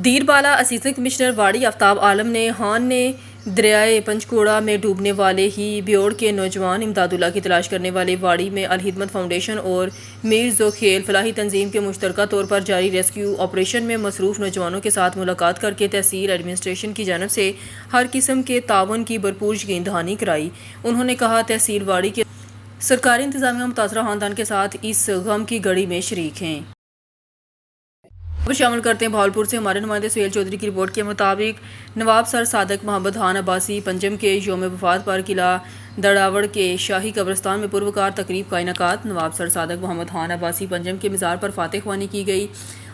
دیربالا assistant commissioner واڑی آفتاب عالم نے ہان نے دریائے پنچکوڑا میں ڈوبنے والے ہی بیوڑ کے نوجوان امداد اللہ کی تلاش کرنے والے واڑی میں الخدمت فاؤنڈیشن اور میر ذوخیل فلاحی تنظیم کے مشترکہ طور پر جاری ریسکیو آپریشن میں مصروف نوجوانوں کے ساتھ ملاقات کر کے تحصیل ایڈمنسٹریشن کی جانب سے ہر قسم کے تعاون کی بھرپور یقین دہانی کرائی۔ انہوں نے کہا تحصیل واڑی کے سرکاری انتظامیہ متاثرہ خاندان کے ساتھ اس غم کی گھڑی میں شریک ہیں۔ اب شامل کرتے ہیں بہاولپور سے ہمارے نمائندے سہیل چودھری کی رپورٹ کے مطابق نواب سر صادق محمد خان عباسی پنجم کے یوم وفات پر قلعہ دڑاوڑ کے شاہی قبرستان میں پروکار تقریب کا انعقاد۔ نواب سر صادق محمد خان عباسی پنجم کے مزار پر فاتح خوانی کی گئی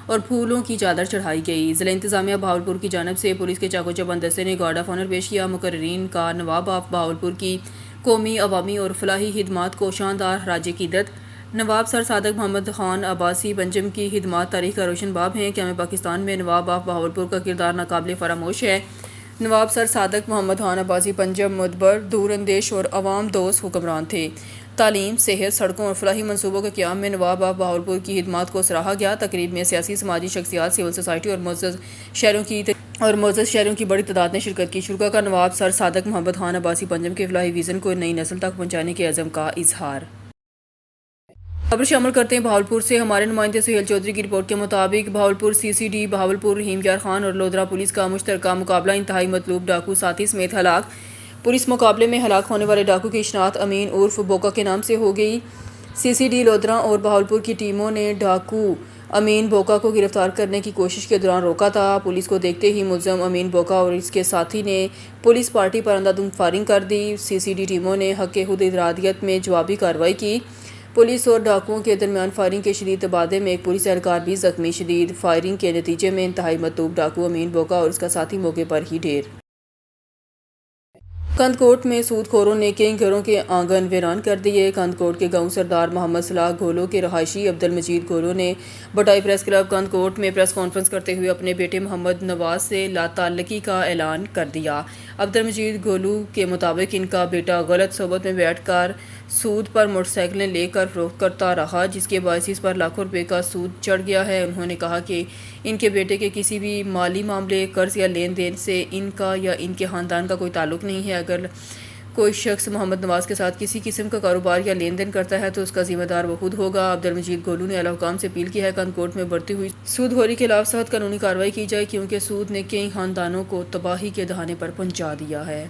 اور پھولوں کی چادر چڑھائی گئی۔ ضلع انتظامیہ بہاولپور کی جانب سے پولیس کے چاقو چبند دستے نے گارڈ آف آنر پیش کیا۔ مقررین کا نواب آف بہاولپور کی قومی عوامی اور فلاحی خدمات کو شاندار خراج عقیدت۔ نواب سر صادق محمد خان عباسی پنجم کی خدمات تاریخ کا روشن باب ہیں۔ قیام پاکستان میں نواب آف بہاولپور کا کردار ناقابل فراموش ہے۔ نواب سر صادق محمد خان عباسی پنجم مدبر، دور اندیش اور عوام دوست حکمران تھے۔ تعلیم، صحت، سڑکوں اور فلاحی منصوبوں کے قیام میں نواب آف بہاولپور کی خدمات کو سراہا گیا۔ تقریب میں سیاسی سماجی شخصیات، سول سوسائٹی اور معزز شہریوں کی بڑی تعداد نے شرکت کی۔ شرکا کا نواب سر صادق محمد خان عباسی پنجم کے فلاحی ویژن کو نئی نسل تک پہنچانے کے عزم کا اظہار۔ خبر شامل کرتے ہیں بہاولپور سے ہمارے نمائندے سہیل چودھری کی رپورٹ کے مطابق بہاولپور سی سی ڈی بہاولپور رحیم یار خان اور لودھرا پولیس کا مشترکہ مقابلہ انتہائی مطلوب ڈاکو ساتھی سمیت ہلاک۔ پولیس مقابلے میں ہلاک ہونے والے ڈاکو کی شناخت امین عرف بوکا کے نام سے ہو گئی۔ سی سی ڈی لودھرا اور بہاولپور کی ٹیموں نے ڈاکو امین بوکا کو گرفتار کرنے کی کوشش کے دوران روکا تھا۔ پولیس کو دیکھتے ہی ملزم امین بوکا اور اس کے ساتھی نے پولیس پارٹی پر اندھادھند فائرنگ کر دی۔ سی سی ڈی ٹیموں نے حق خود ارادیت میں جوابی کارروائی کی۔ پولیس اور ڈاکوؤں کے درمیان فائرنگ کے شدید تبادلے میں ایک پولیس اہلکار بھی زخمی۔ شدید فائرنگ کے نتیجے میں انتہائی مطلوب ڈاکو امین بوکا اور اس کا ساتھی موقع پر ہی ڈھیر۔ کندکوٹ میں سود خوروں نے کئی گھروں کے آنگن ویران کر دیے۔ کندکوٹ کے گاؤں سردار محمد صلاح گھولو کے رہائشی عبدالمجید گھولو نے بٹائی پریس کلب کندکوٹ میں پریس کانفرنس کرتے ہوئے اپنے بیٹے محمد نواز سے لا تعلقی کا اعلان کر دیا۔ عبدالمجید گھولو کے مطابق ان کا بیٹا غلط صحبت میں بیٹھ کر سود پر موٹر سائیکلیں لے کر فروخت کرتا رہا، جس کے باعث اس پر لاکھوں روپے کا سود چڑھ گیا ہے۔ انہوں نے کہا کہ ان کے بیٹے کے کسی بھی مالی معاملے، قرض یا لین دین سے ان کا یا ان کے خاندان کا کوئی تعلق نہیں ہے۔ اگر کوئی شخص محمد نواز کے ساتھ کسی قسم کا کاروبار یا لین دین کرتا ہے تو اس کا ذمہ دار وہ خود ہوگا۔ عبدالمجید گھولو نے اعلیٰ حکام سے اپیل کی ہے کندکوٹ میں بڑھتی ہوئی سود خوری کے خلاف سخت قانونی کارروائی کی جائے، کیونکہ سود نے کئی خاندانوں کو تباہی کے دہانے پر پہنچا دیا ہے۔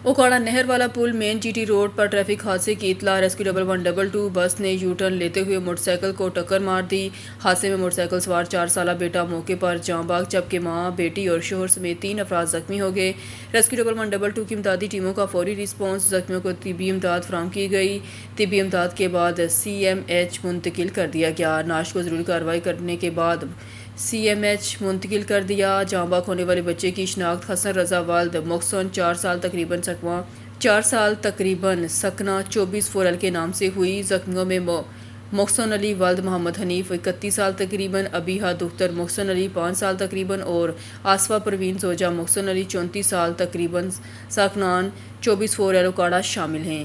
اوکاڑا نہر والا پل مین جی ٹی روڈ پر ٹریفک حادثے کی اطلاع۔ ریسکیو 1122 بس نے یو ٹرن لیتے ہوئے موٹر سائیکل کو ٹکر مار دی۔ حادثے میں موٹر سائیکل سوار 4 سالہ بیٹا موقع پر جاں بحق جبکہ ماں، بیٹی اور شوہر سمیت 3 افراد زخمی ہو گئے۔ ریسکیو 1122 کی امدادی ٹیموں کا فوری رسپانس، زخمیوں کو طبی امداد فراہم کی گئی۔ طبی امداد کے بعد سی ایم ایچ منتقل کر دیا گیا۔ نعش کو ضروری کارروائی کرنے کے بعد سی ایم ایچ منتقل کر دیا۔ جاں بحق ہونے والے بچے کی شناخت حسن رضا والد محسن 4 سال تقریباً سکنہ 24 فورل کے نام سے ہوئی۔ زخمیوں میں محسن علی والد محمد حنیف 31 سال تقریباً، ابیحہ دختر محسن علی 5 سال تقریباً اور آصفہ پروین زوجہ محسن علی 34 سال تقریباً ساکنان 24 فورل اوکاڑا شامل ہیں۔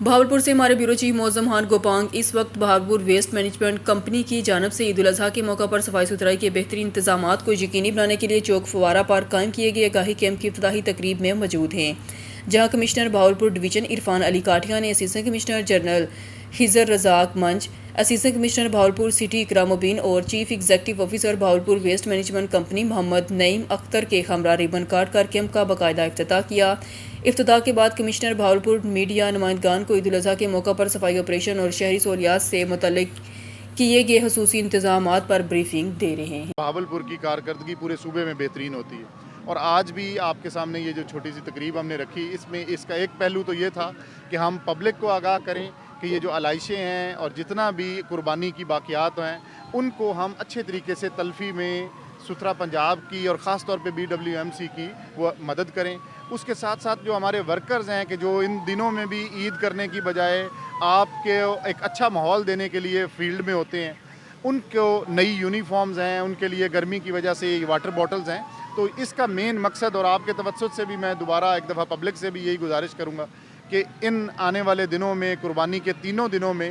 بہاولپور سے ہمارے بیورو چیف معظم خان گوپانگ اس وقت بہاولپور ویسٹ مینجمنٹ کمپنی کی جانب سے عید الاضحیٰ کے موقع پر صفائی ستھرائی کے بہترین انتظامات کو یقینی بنانے کے لیے چوک فوارہ پر قائم کیے گئے آگاہی کیمپ کی افتتاحی تقریب میں موجود ہیں، جہاں کمشنر بہاولپور ڈویژن عرفان علی کاٹھیا نے assistant commissioner general Khizar Razzaq Manj, assistant commissioner Bahawalpur city Ikram uddin اور chief executive officer Bahawalpur waste management company Muhammad Naeem Akhtar کے ہمراہ ربن کاٹ کر کیمپ کا باقاعدہ افتتاح کیا۔ افتتاح کے بعد کمشنر بہاولپور میڈیا نمائندگان کو عید الاضحیٰ کے موقع پر صفائی آپریشن اور شہری سہولیات سے متعلق کیے گئے خصوصی انتظامات پر بریفنگ دے رہے ہیں۔ بہاولپور کی کارکردگی پورے صوبے میں بہترین ہوتی ہے، اور آج بھی آپ کے سامنے یہ جو چھوٹی سی تقریب ہم نے رکھی، اس میں اس کا ایک پہلو تو یہ تھا کہ ہم پبلک کو آگاہ کریں کہ یہ جو علائشیں ہیں اور جتنا بھی قربانی کی باقیات ہیں ان کو ہم اچھے طریقے سے تلفی میں ستھرا پنجاب کی اور خاص طور پہ BWMC کی وہ مدد کریں۔ اس کے ساتھ ساتھ جو ہمارے ورکرز ہیں کہ جو ان دنوں میں بھی عید کرنے کی بجائے آپ کے ایک اچھا ماحول دینے کے لیے فیلڈ میں ہوتے ہیں، ان کو نئی یونیفارمز ہیں، ان کے لیے گرمی کی وجہ سے واٹر باٹلز ہیں، تو اس کا مین مقصد، اور آپ کے توسط سے بھی میں دوبارہ ایک دفعہ پبلک سے بھی یہی گزارش کروں گا کہ ان آنے والے دنوں میں قربانی کے 3 دنوں میں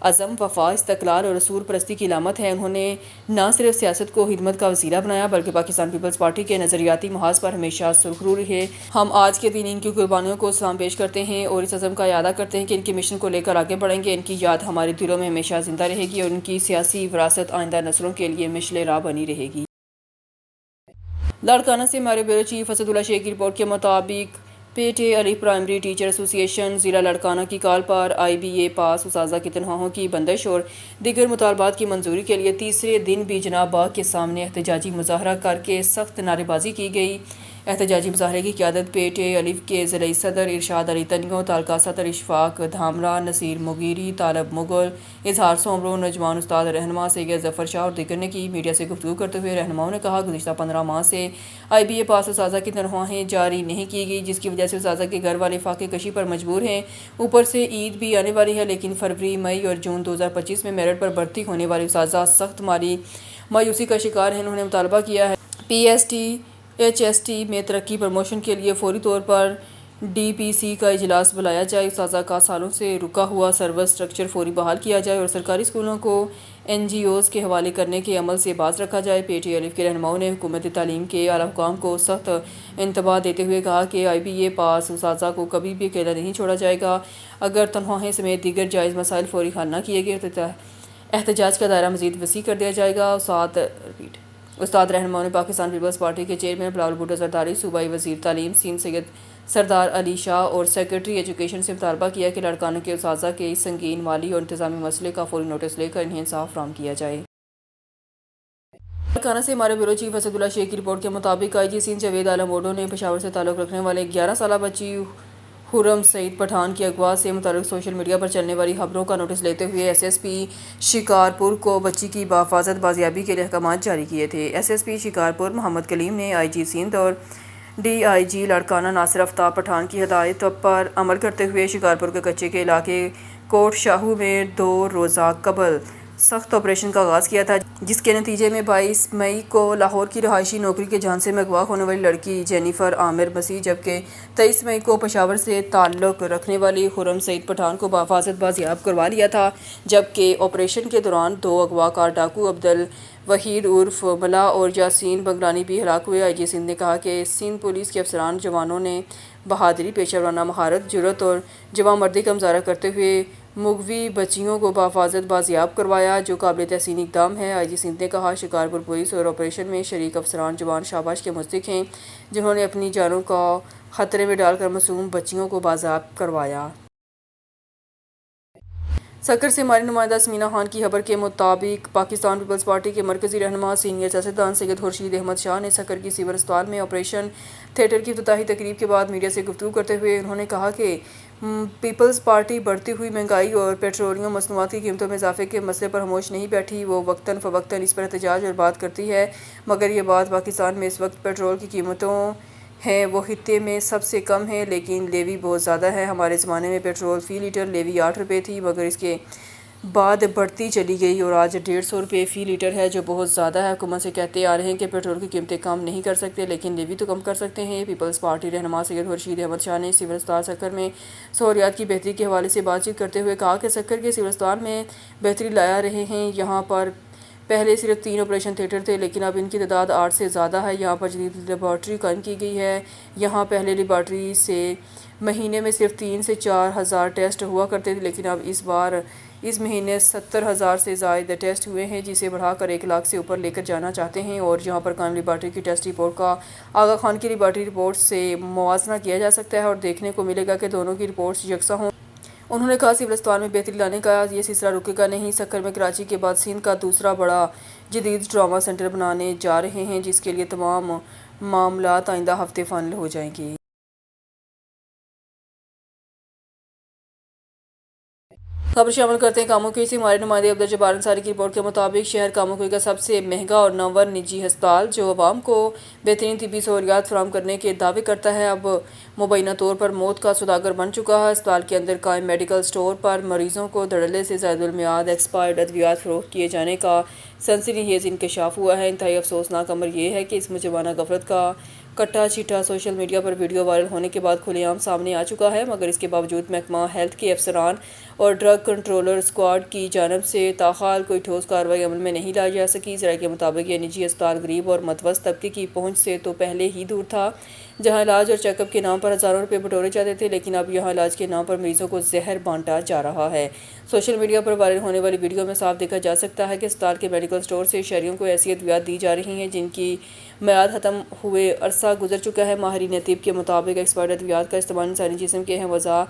عزم، وفا، استقلال اور رسول پرستی کی علامت ہے۔ انہوں نے نہ صرف سیاست کو خدمت کا وسیلہ بنایا بلکہ پاکستان پیپلز پارٹی کے نظریاتی محاذ پر ہمیشہ سرخرو رہے۔ ہم آج کے دن ان کی قربانیوں کو سلام پیش کرتے ہیں اور اس عزم کا اعادہ کرتے ہیں کہ ان کے مشن کو لے کر آگے بڑھیں گے۔ ان کی یاد ہمارے دلوں میں ہمیشہ زندہ رہے گی اور ان کی سیاسی وراثت آئندہ نسلوں کے لیے مشعل راہ بنی رہے گی۔ لاڑکانہ سے ہمارے بیورو چیف اسد اللہ شیخ کی رپورٹ کے مطابق پی ٹی اے الف پرائمری ٹیچر ایسوسی ایشن ضلع لاڑکانہ کی کال پر آئی بی اے پاس اساتذہ کی تنخواہوں کی بندش اور دیگر مطالبات کی منظوری کے لیے تیسرے دن بھی جناب باغ کے سامنے احتجاجی مظاہرہ کر کے سخت نعرے بازی کی گئی۔ احتجاجی مظاہرے کی قیادت پی ٹی اے الف کے ضلعی صدر ارشاد علی تنگو، تعلقہ صدر اشفاق دھامرا، نصیر مغیری، طالب مغل، اظہار سومرو، نوجوان استاد رہنما سید ظفر شاہ اور دیگر نے کی۔ میڈیا سے گفتگو کرتے ہوئے رہنماؤں نے کہا گزشتہ 15 ماہ سے آئی بی اے پاس اساتذہ کی تنخواہیں جاری نہیں کی گئی، جس کی وجہ سے اساتذہ کے گھر والے فاقے کشی پر مجبور ہیں۔ اوپر سے عید بھی آنے والی ہے، لیکن فروری، مئی اور جون 2025 میں میرٹ پر بھرتی ہونے والے اساتذہ سخت مالی مایوسی کا شکار ہیں۔ انہوں نے مطالبہ کیا ہے P S T H S T میں ترقی پروموشن کے لیے فوری طور پر ڈی پی سی کا اجلاس بلایا جائے، اساتذہ کا سالوں سے رکا ہوا سروس اسٹرکچر فوری بحال کیا جائے اور سرکاری اسکولوں کو این جی اوز کے حوالے کرنے کے عمل سے باز رکھا جائے۔ پی ٹی اے الف کے رہنماؤں نے حکومت تعلیم کے اعلیٰ حکام کو سخت انتباہ دیتے ہوئے کہا کہ آئی بی اے پاس اساتذہ کو کبھی بھی اکیلا نہیں چھوڑا جائے گا۔ اگر تنخواہیں سمیت دیگر جائز مسائل فوری حل نہ کیے گئے تو احتجاج کا دائرہ مزید وسیع کر دیا جائے گا۔ استاد رہنماؤں نے پاکستان پیپلز پارٹی کے چیئرمین بلاول بھٹو زرداری، صوبائی وزیر تعلیم سندھ سید سردار علی شاہ اور سیکرٹری ایجوکیشن سے مطالبہ کیا کہ لاڑکانہ کے اساتذہ کے اس سنگین مالی اور انتظامی مسئلے کا فوری نوٹس لے کر انہیں انصاف فراہم کیا جائے۔ لاڑکانہ سے ہمارے بیورو چیف اسد اللہ شیخ کی رپورٹ کے مطابق آئی جی سندھ جاوید عالم اوڈو نے پشاور سے تعلق رکھنے والے 11 سالہ بچی حرم سعید پٹھان کی اغوا سے متعلق سوشل میڈیا پر چلنے والی خبروں کا نوٹس لیتے ہوئے ایس ایس پی شکارپور کو بچی کی بحفاظت بازیابی کے لیے احکامات جاری کیے تھے۔ ایس ایس پی شکارپور محمد کلیم نے آئی جی سندھ اور ڈی آئی جی لاڑکانہ ناصر آفتاب پٹھان کی ہدایت پر عمل کرتے ہوئے شکارپور کے کچے کے علاقے کوٹ شاہو میں 2 روزہ قبل سخت آپریشن کا آغاز کیا تھا، جس کے نتیجے میں 22 مئی کو لاہور کی رہائشی نوکری کے جھانسے میں اغوا ہونے والی لڑکی جینیفر عامر مسیح جبکہ 23 مئی کو پشاور سے تعلق رکھنے والی حرم سعید پٹھان کو بحفاظت بازیاب کروا لیا تھا، جبکہ آپریشن کے دوران 2 اغوا کار ڈاکو عبدالوحید عرف ملا اور یاسین بنگلانی بھی ہلاک ہوئے۔ آئی جی سندھ نے کہا کہ سندھ پولیس کے افسران جوانوں نے بہادری، پیشہ ورانہ مہارت، جرأت اور جواں مردی کا مظاہرہ کرتے ہوئے مغوی بچیوں کو بحفاظت بازیاب کروایا، جو قابل تحسین اقدام ہے۔ آئی جی سندھ نے کہا شکارپور پولیس اور آپریشن میں شریک افسران جوان شاباش کے مستحق ہیں، جنہوں نے اپنی جانوں کو خطرے میں ڈال کر معصوم بچیوں کو بازیاب کروایا۔ سکر سے ہماری نمائندہ اسمینہ خان کی خبر کے مطابق پاکستان پیپلز پارٹی کے مرکزی رہنما سینئر سیاستدان سید خورشید احمد شاہ نے سکر کی سیور اسپتال میں آپریشن تھیٹر کی افتتاحی تقریب کے بعد میڈیا سے گفتگو کرتے ہوئے انہوں نے کہا کہ پیپلز پارٹی بڑھتی ہوئی مہنگائی اور پیٹرولیم مصنوعات کی قیمتوں میں اضافے کے مسئلے پر خاموش نہیں بیٹھی، وہ وقتاً فوقتاً اس پر احتجاج اور بات کرتی ہے، مگر یہ بات پاکستان میں اس وقت پیٹرول کی قیمتوں ہیں وہ خطے میں سب سے کم ہے، لیکن لیوی بہت زیادہ ہے۔ ہمارے زمانے میں پیٹرول فی لیٹر لیوی 8 روپے تھی، مگر اس کے بعد بڑھتی چلی گئی اور آج 150 روپے فی لیٹر ہے، جو بہت زیادہ ہے۔ حکومت سے کہتے آ رہے ہیں کہ پیٹرول کی قیمتیں کم نہیں کر سکتے، لیکن لیوی تو کم کر سکتے ہیں۔ پیپلز پارٹی رہنما سید خورشید احمد شاہ نے سول اسپتال سکر میں سہولیات کی بہتری کے حوالے سے بات چیت کرتے ہوئے کہا کہ سکر کے سول اسپتال میں بہتری لا رہے ہیں۔ یہاں پر پہلے صرف 3 آپریشن تھیٹر تھے، لیکن اب ان کی تعداد 8 سے زیادہ ہے۔ یہاں پر جدید لیبارٹری قائم کی گئی ہے۔ یہاں پہلے لیبارٹری سے مہینے میں صرف 3 سے 4 ہزار ٹیسٹ ہوا کرتے تھے، لیکن اب اس بار اس مہینے 70,000 سے زائد ٹیسٹ ہوئے ہیں، جسے بڑھا کر 1 لاکھ سے اوپر لے کر جانا چاہتے ہیں، اور یہاں پر قائم لیبارٹری کی ٹیسٹ رپورٹ کا آغا خان کی لیبارٹری رپورٹ سے موازنہ کیا جا سکتا ہے اور دیکھنے کو ملے گا کہ دونوں کی رپورٹس یکساں ہوں۔ انہوں نے کہا سول اسپتال میں بہتری لانے کا یہ سلسلہ رکے گا نہیں۔ سکر میں کراچی کے بعد سندھ کا دوسرا بڑا جدید ٹراما سینٹر بنانے جا رہے ہیں، جس کے لیے تمام معاملات آئندہ ہفتے فائنل ہو جائیں گے۔ خبر شامل کرتے ہیں کاموکئی سے ہمارے نمائندے عبدالجبار انصاری کی رپورٹ کے مطابق شہر کاموکئی کا سب سے مہنگا اور نامور نجی ہسپتال، جو عوام کو بہترین طبی سہولیات فراہم کرنے کے دعوے کرتا ہے، اب مبینہ طور پر موت کا سوداگر بن چکا ہے۔ ہسپتال کے اندر قائم میڈیکل سٹور پر مریضوں کو دھڑلے سے زائد المیعاد ایکسپائرڈ ادویات فروخت کیے جانے کا سنسنی خیز انکشاف ہوا ہے۔ انتہائی افسوسناک امر یہ ہے کہ اس مجرمانہ غفلت کا کٹا چٹا سوشل میڈیا پر ویڈیو وائرل ہونے کے بعد کھلے عام سامنے آ چکا ہے، مگر اس کے باوجود محکمہ ہیلتھ کے افسران اور ڈرگ کنٹرولر اسکواڈ کی جانب سے تاحال کوئی ٹھوس کارروائی عمل میں نہیں لائی جا سکی۔ ذرائع کے مطابق یہ نجی اسپتال غریب اور متوسط طبقے کی پہنچ سے تو پہلے ہی دور تھا، جہاں علاج اور چیک اپ کے نام پر ہزاروں روپے بٹورے جاتے تھے، لیکن اب یہاں علاج کے نام پر مریضوں کو زہر بانٹا جا رہا ہے۔ سوشل میڈیا پر وائرل ہونے والی ویڈیو میں صاف دیکھا جا سکتا ہے کہ اسپتال کے میڈیکل سٹور سے شہریوں کو ایسی ادویات دی جا رہی ہیں جن کی میعاد ختم ہوئے عرصہ گزر چکا ہے۔ ماہرین طب کے مطابق ایکسپائرڈ ادویات کا استعمال انسانی جسم کے اہم اعضاء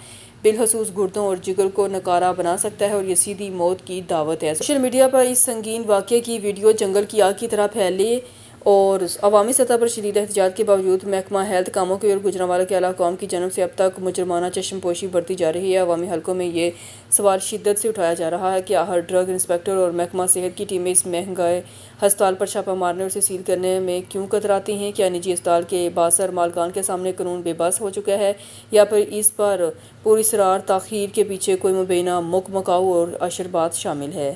بالخصوص گردوں اور جگر کو ناکارہ بنا سکتا ہے اور یہ سیدھی موت کی دعوت ہے۔ سوشل میڈیا پر اس سنگین واقعے کی ویڈیو جنگل کی آگ کی طرح پھیلے اور عوامی سطح پر شدید احتجاج کے باوجود محکمہ ہیلتھ کاموں کی اور گوجرانوالہ کے اعلیٰ حکام کی جانب سے اب تک مجرمانہ چشم پوشی برتی جا رہی ہے۔ عوامی حلقوں میں یہ سوال شدت سے اٹھایا جا رہا ہے کہ آخر ڈرگ انسپکٹر اور محکمہ صحت کی ٹیمیں اس مہنگے ہسپتال پر چھاپہ مارنے اور اسے سیل کرنے میں کیوں کتراتی ہیں؟ کیا نجی اسپتال کے بااثر مالکان کے سامنے قانون بے بس ہو چکا ہے یا پھر اس پر پراسرار تاخیر کے پیچھے کوئی مبینہ مکاؤ اور اشربات شامل ہے؟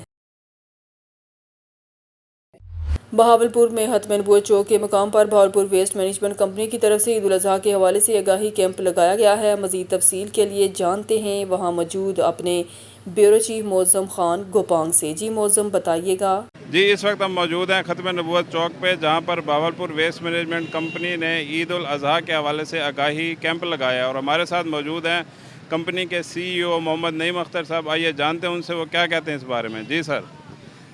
بہاولپور میں ختم نبوت چوک کے مقام پر بہاولپور ویسٹ مینجمنٹ کمپنی کی طرف سے عید الاضحیٰ کے حوالے سے آگاہی کیمپ لگایا گیا ہے۔ مزید تفصیل کے لیے جانتے ہیں وہاں موجود اپنے بیورو چیف معظم خان گوپانگ سے۔ جی معظم بتائیے گا۔ جی اس وقت ہم موجود ہیں ختم نبوت چوک پہ، جہاں پر بہاولپور ویسٹ مینجمنٹ کمپنی نے عید الاضحیٰ کے حوالے سے آگاہی کیمپ لگایا اور ہمارے ساتھ موجود ہیں کمپنی کے CEO محمد نعیم اختر صاحب۔ آئیے جانتے ہیں ان سے وہ کیا کہتے ہیں اس بارے میں۔ جی سر۔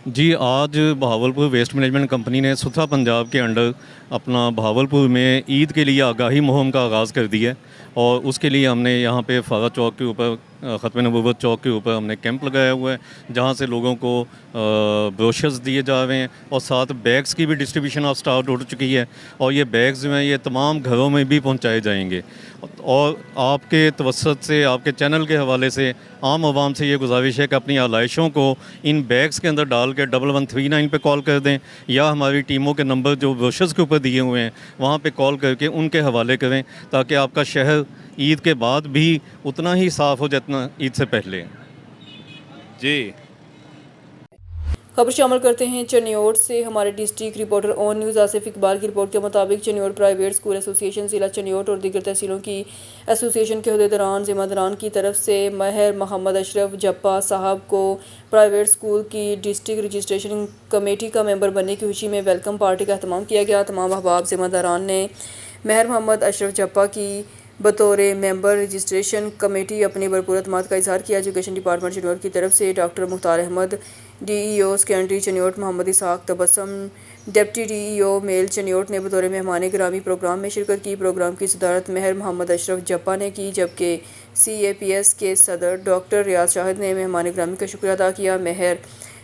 جی آج بہاولپور ویسٹ مینجمنٹ کمپنی نے ستھرا پنجاب کے انڈر اپنا بہاولپور میں عید کے لیے آگاہی مہم کا آغاز کر دیا ہے اور اس کے لیے ہم نے یہاں پہ فارغ چوک کے اوپر ختم نبوت چوک کے اوپر ہم نے کیمپ لگایا ہوا ہے، جہاں سے لوگوں کو بروشرز دیے جا رہے ہیں اور ساتھ بیگز کی بھی ڈسٹریبیوشن آف سٹارٹ ہو چکی ہے اور یہ بیگز جو ہیں یہ تمام گھروں میں بھی پہنچائے جائیں گے۔ اور آپ کے توسط سے، آپ کے چینل کے حوالے سے عام عوام سے یہ گزارش ہے کہ اپنی آلائشوں کو ان بیگز کے اندر ڈال کے 1139 پہ کال کر دیں یا ہماری ٹیموں کے نمبر جو بروشرز کے اوپر دیے ہوئے ہیں وہاں پہ کال کر کے ان کے حوالے کریں تاکہ آپ کا شہر عید کے بعد بھی اتنا ہی صاف ہو جتنا عید سے پہلے۔ جی خبر شامل کرتے ہیں چنیوٹ سے۔ ہمارے ڈسٹرکٹ رپورٹر آن نیوز آصف اقبال کی رپورٹ کے مطابق چنیوٹ پرائیویٹ اسکول ایسوسی ایشن ضلع چنیوٹ اور دیگر تحصیلوں کی ایسوسی ایشن کے عہدیداران ذمہ داران کی طرف سے ماہر محمد اشرف جپا صاحب کو پرائیویٹ اسکول کی ڈسٹرکٹ رجسٹریشن کمیٹی کا ممبر بننے کی خوشی میں ویلکم پارٹی کا اہتمام کیا گیا۔ تمام احباب ذمہ داران نے ماہر محمد اشرف جپا کی بطور ممبر رجسٹریشن کمیٹی اپنی بھرپور اعتماد کا اظہار کیا۔ ایجوکیشن ڈپارٹمنٹ چنیوٹ کی طرف سے ڈاکٹر مختار احمد DEO سیکنڈری چنیوٹ، محمد اسحاق تبسم ڈپٹی DEO میل چنیوٹ نے بطور مہمان گرامی پروگرام میں شرکت کی۔ پروگرام کی صدارت ماہر محمد اشرف جپا نے کی، جبکہ CAPS کے صدر ڈاکٹر ریاض شاہد نے مہمان گرامی کا شکریہ ادا کیا۔ ماہر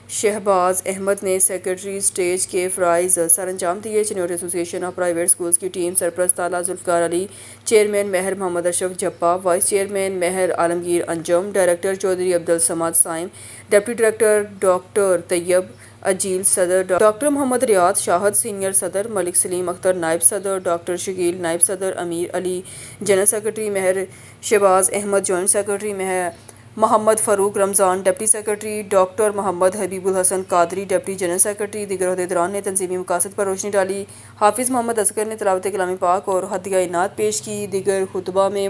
شہباز احمد نے سیکرٹری اسٹیج کے فرائض سر انجام دیے۔ چنیوٹ ایسوسی ایشن آف پرائیویٹ اسکولز کی ٹیم سرپرست اعلیٰ ذوالفقار علی، چیئرمین ماہر محمد اشرف جپا، وائس چیئرمین ماہر عالمگیر انجم، ڈائریکٹر چودھری عبدالصمد سائم، ڈپٹی ڈائریکٹر ڈاکٹر طیب اجیل، صدر ڈاکٹر محمد ریاض شاہد، سینئر صدر ملک سلیم اختر نائب صدر، ڈاکٹر شکیل نائب صدر، امیر علی جنرل سیکرٹری، ماہر شہباز احمد جوائنٹ سیکرٹری، ماہر محمد فاروق رمضان ڈپٹی سیکرٹری، ڈاکٹر محمد حبیب الحسن قادری ڈپٹی جنرل سیکرٹری۔ دیگر عہدیداران نے تنظیمی مقاصد پر روشنی ڈالی۔ حافظ محمد اصغر نے تلاوت کلام پاک اور ہدیہ نعت پیش کی۔ دیگر خطبہ میں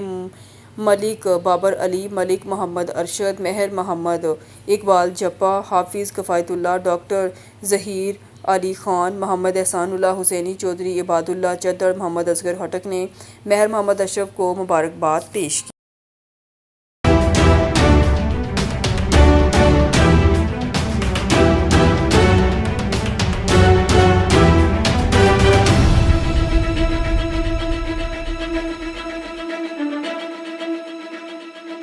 ملک بابر علی، ملک محمد ارشد، ماہر محمد اقبال جپا، حافظ کفایت اللہ، ڈاکٹر ظہیر علی خان، محمد احسان اللہ حسینی چودھری، عباد اللہ چدر، محمد اصغر ہٹک نے ماہر محمد اشرف کو مبارکباد پیش کی۔